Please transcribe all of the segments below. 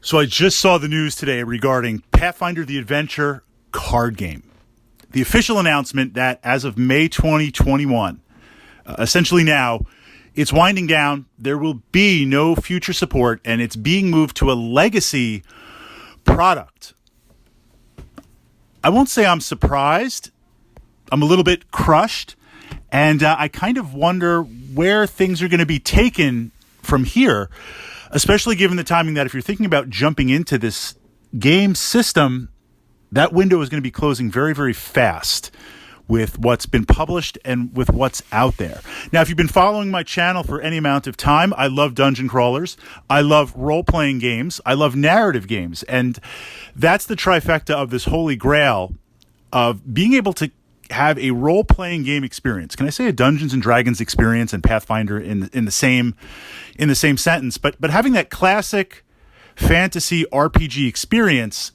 So I just saw the news today regarding Pathfinder the Adventure card game. The official announcement that as of May 2021, essentially now, it's winding down. There will be no future support, and it's being moved to a legacy product. I won't say I'm surprised. I'm a little bit crushed, and I kind of wonder where things are going to be taken from here, especially given the timing that if you're thinking about jumping into this game system, that window is going to be closing very, very fast with what's been published and with what's out there. Now, if you've been following my channel for any amount of time, I love dungeon crawlers. I love role-playing games. I love narrative games. And that's the trifecta of this holy grail of being able to have a role-playing game experience. Can I say a Dungeons and Dragons experience and Pathfinder in the same sentence? But having that classic fantasy RPG experience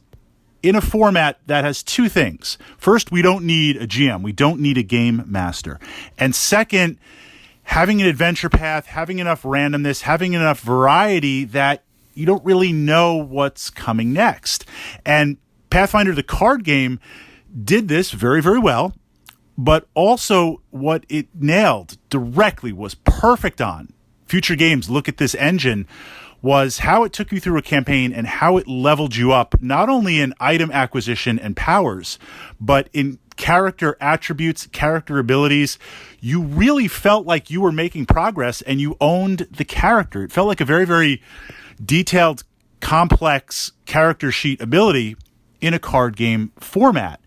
in a format that has two things. First, we don't need a GM. We don't need a game master. And second, having an adventure path, having enough randomness, having enough variety that you don't really know what's coming next. And Pathfinder, the card game, did this very, very well. But also what it nailed directly, was perfect on future games. Look at this engine. Was how it took you through a campaign and how it leveled you up, not only in item acquisition and powers, but in character attributes, character abilities. You really felt like you were making progress and you owned the character. It felt like a very, very detailed, complex character sheet ability in a card game format.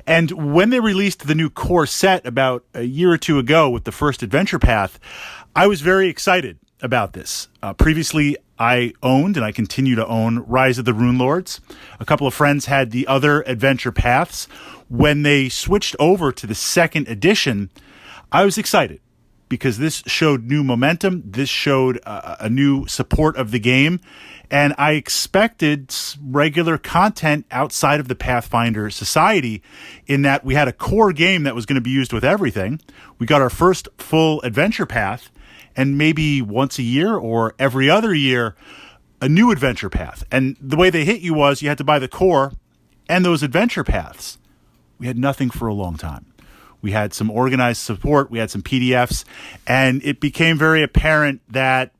And when they released the new core set about a year or two ago with the first adventure path, I was very excited about this. Previously, I owned, and I continue to own, Rise of the Rune Lords. A couple of friends had the other adventure paths. When they switched over to the second edition, I was excited because this showed new momentum. This showed a new support of the game. And I expected regular content outside of the Pathfinder Society in that we had a core game that was going to be used with everything. We got our first full adventure path, and maybe once a year or every other year, a new adventure path. And the way they hit you was you had to buy the core and those adventure paths. We had nothing for a long time. We had some organized support. We had some PDFs. And it became very apparent that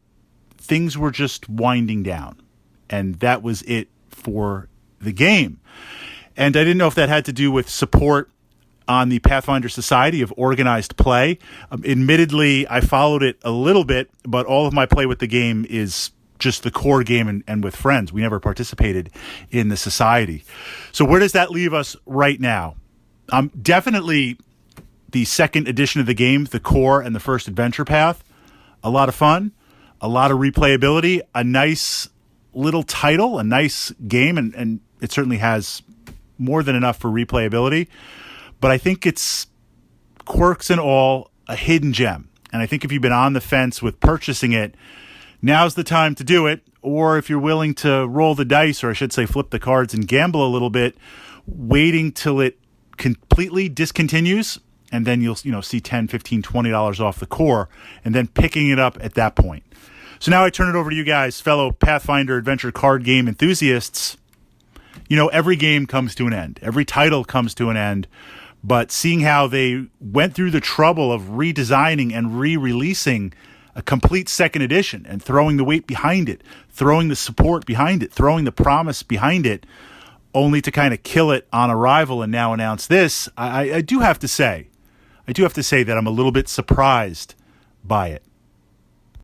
things were just winding down. And that was it for the game. And I didn't know if that had to do with support on the Pathfinder Society of organized play. Admittedly, I followed it a little bit, but all of my play with the game is just the core game and with friends. We never participated in the society. So where does that leave us right now? Definitely the second edition of the game, the core and the first adventure path. A lot of fun, a lot of replayability, a nice little title, a nice game, and it certainly has more than enough for replayability. But I think it's, quirks and all, a hidden gem. And I think if you've been on the fence with purchasing it, now's the time to do it. Or if you're willing to roll the dice, or I should say flip the cards and gamble a little bit, waiting till it completely discontinues, and then you'll see $10, $15, $20 off the core, and then picking it up at that point. So now I turn it over to you guys, fellow Pathfinder adventure card game enthusiasts. Every game comes to an end. Every title comes to an end. But seeing how they went through the trouble of redesigning and re-releasing a complete second edition and throwing the weight behind it, throwing the support behind it, throwing the promise behind it, only to kind of kill it on arrival and now announce this, I do have to say that I'm a little bit surprised by it.